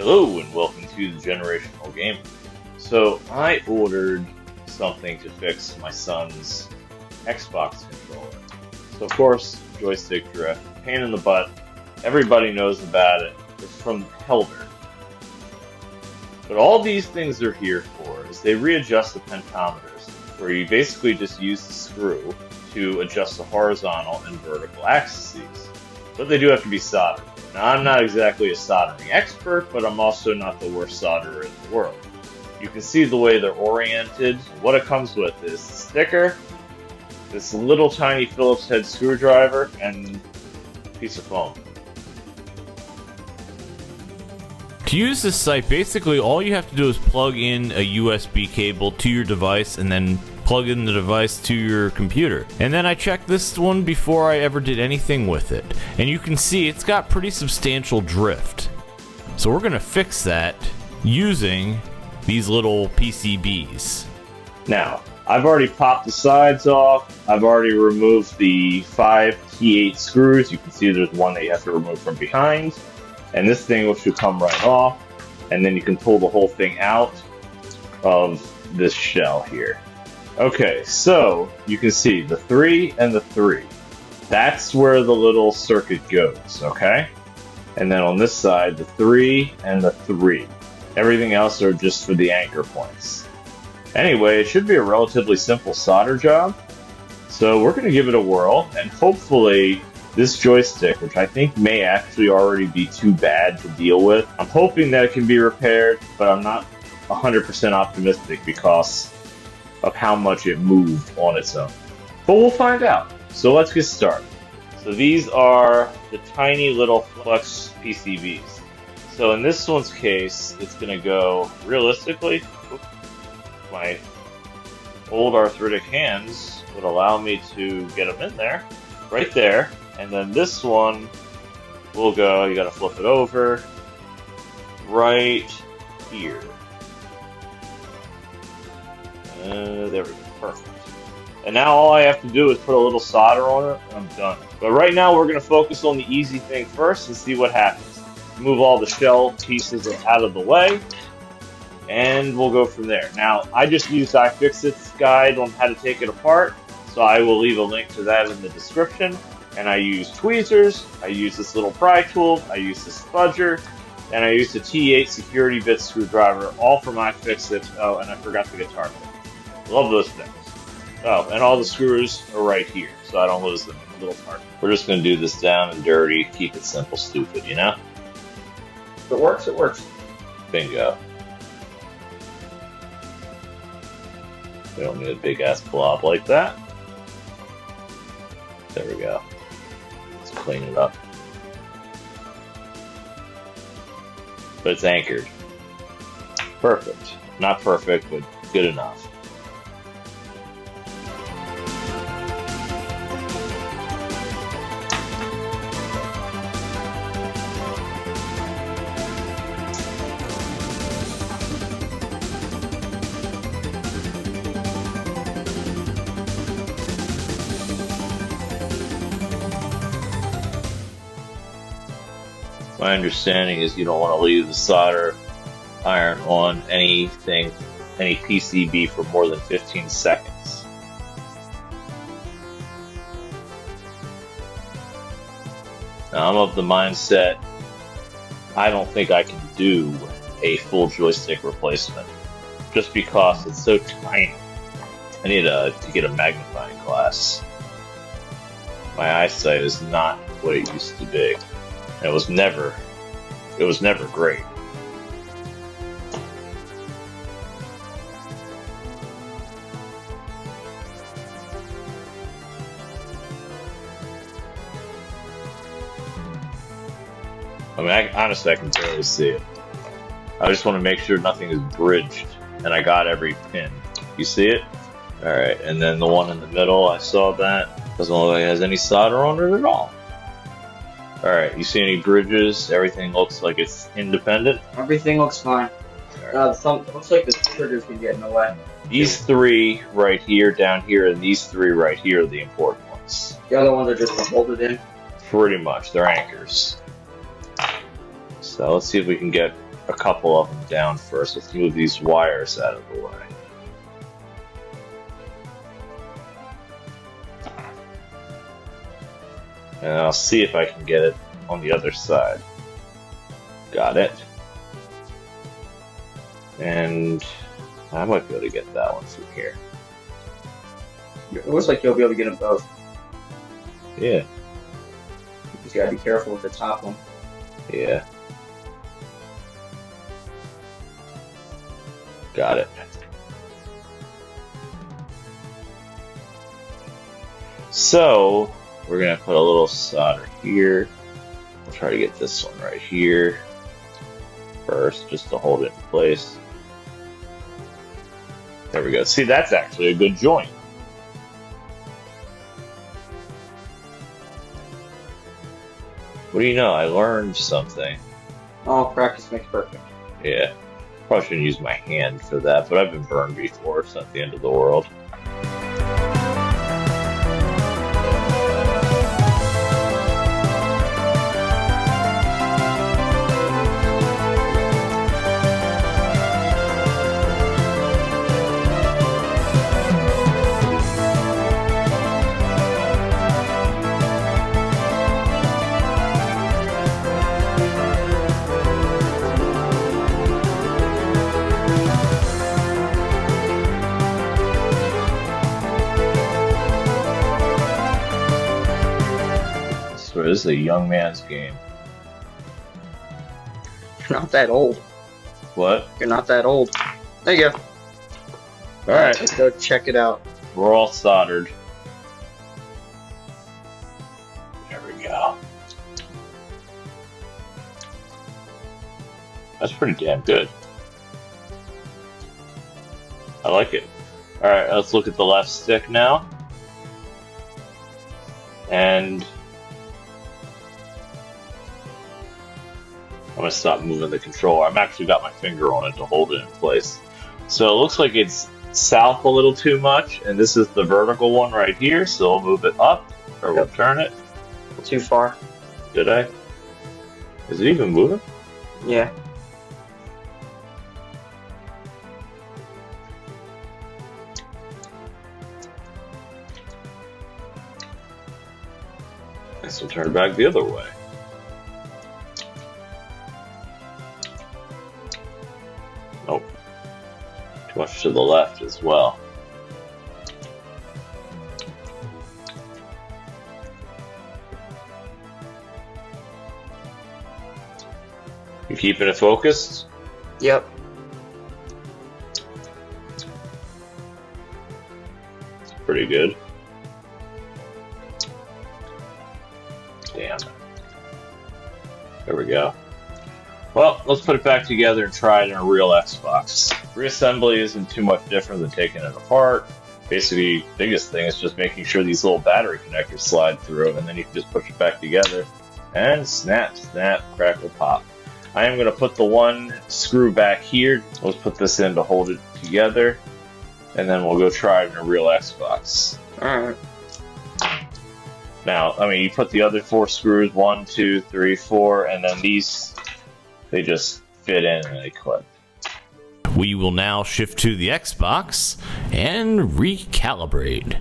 Hello and welcome to the Generational Game. So I ordered something to fix my son's Xbox controller. So of course, joystick drift, pain in the butt. Everybody knows about it. It's from Helder. But all these things are here for is they readjust the potentiometers, where you basically just use the screw to adjust the horizontal and vertical axes. But they do have to be soldered. Now, I'm not exactly a soldering expert, but I'm also not the worst solderer in the world. You can see the way they're oriented. What it comes with is the sticker, this little tiny Phillips head screwdriver, and a piece of foam. To use this site, basically all you have to do is plug in a USB cable to your device and then plug in the device to your computer. And then I checked this one before I ever did anything with it. And you can see it's got pretty substantial drift. So we're going to fix that using these little PCBs. Now, I've already popped the sides off. I've already removed the 5 T8 screws. You can see there's one that you have to remove from behind. And this thing should come right off. And then you can pull the whole thing out of this shell here. Okay, so you can see the 3 and the 3. That's where the little circuit goes, okay? And then on this side, the 3 and the 3. Everything else are just for the anchor points. Anyway, it should be a relatively simple solder job. So we're going to give it a whirl, and hopefully this joystick, which I think may actually already be too bad to deal with, I'm hoping that it can be repaired, but I'm not 100% optimistic because of how much it moved on its own. But we'll find out. So let's get started. So these are the tiny little Flex PCBs. So in this one's case, it's going to go, realistically, my old arthritic hands would allow me to get them in there, right there. And then this one will go, you got to flip it over, right here. There we go, perfect. And now all I have to do is put a little solder on it, and I'm done. But right now we're going to focus on the easy thing first and see what happens. Move all the shell pieces out of the way, and we'll go from there. Now, I just used iFixit's guide on how to take it apart, so I will leave a link to that in the description. And I use tweezers, I use this little pry tool, I use this spudger, and I used a T8 security bit screwdriver, all from iFixit. Oh, and I forgot the guitar pick. Love those things. Oh, and all the screws are right here, so I don't lose them in the little part. We're just going to do this down and dirty, keep it simple, stupid, you know? If it works, it works. Bingo. We don't need a big-ass blob like that. There we go. Let's clean it up. But it's anchored. Perfect. Not perfect, but good enough. My understanding is you don't want to leave the solder iron on any PCB for more than 15 seconds. Now, I'm of the mindset I don't think I can do a full joystick replacement just because it's so tiny. I need to get a magnifying glass. My eyesight is not what it used to be. It was never great. I mean, honestly, I can barely see it. I just want to make sure nothing is bridged, and I got every pin. You see it? Alright, and then the one in the middle, I saw that. Doesn't look like it has any solder on it at all. Alright, you see any bridges? Everything looks like it's independent? Everything looks fine. Looks like the triggers can get in the way. These 3 right here, down here, and these 3 right here are the important ones. The other ones are just bolted in? Pretty much, they're anchors. So let's see if we can get a couple of them down first. Let's move these wires out of the way. And I'll see if I can get it on the other side. Got it. And I might be able to get that one from here. It looks like you'll be able to get them both. Yeah. You just gotta be careful with the top one. Yeah. Got it. So, we're going to put a little solder here. We'll try to get this one right here first, just to hold it in place. There we go. See, that's actually a good joint. What do you know? I learned something. Oh, practice makes perfect. Yeah. Probably shouldn't use my hand for that, but I've been burned before. It's not the end of the world. This is a young man's game. You're not that old. What? You're not that old. There you go. Alright. Let's go check it out. We're all soldered. There we go. That's pretty damn good. I like it. Alright, let's look at the left stick now. And I'm going to stop moving the controller. I've actually got my finger on it to hold it in place. So it looks like it's south a little too much, and this is the vertical one right here, so we'll move it up, or we'll turn it. Too far. Did I? Is it even moving? Yeah. So turn it back the other way. Nope. Too much to the left as well. You keeping it focused? Yep. It's pretty good. Damn. There we go. Well, let's put it back together and try it in a real Xbox. Reassembly isn't too much different than taking it apart. Basically, the biggest thing is just making sure these little battery connectors slide through, and then you can just push it back together, and snap, snap, crackle, pop. I am going to put the one screw back here. Let's put this in to hold it together, and then we'll go try it in a real Xbox. Alright. Now, I mean, you put the other 4 screws, 1, 2, 3, 4, and then these, they just fit in and they clip. We will now shift to the Xbox and recalibrate.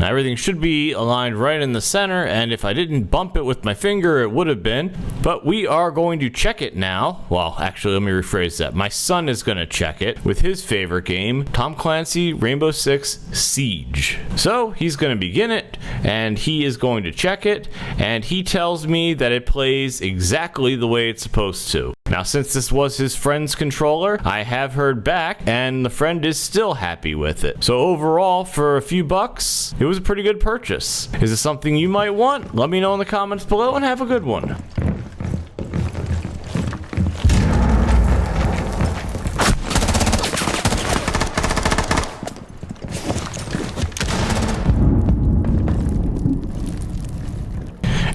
Now everything should be aligned right in the center, and if I didn't bump it with my finger, it would have been. But we are going to check it now. Well, actually, let me rephrase that. My son is going to check it with his favorite game, Tom Clancy Rainbow Six Siege. So he's going to begin it, and he is going to check it, and he tells me that it plays exactly the way it's supposed to. Now, since this was his friend's controller, I have heard back, and the friend is still happy with it. So overall, for a few bucks, it was a pretty good purchase. Is this something you might want? Let me know in the comments below, and have a good one.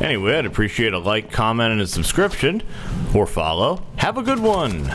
Anyway, I'd appreciate a like, comment, and a subscription, or follow. Have a good one!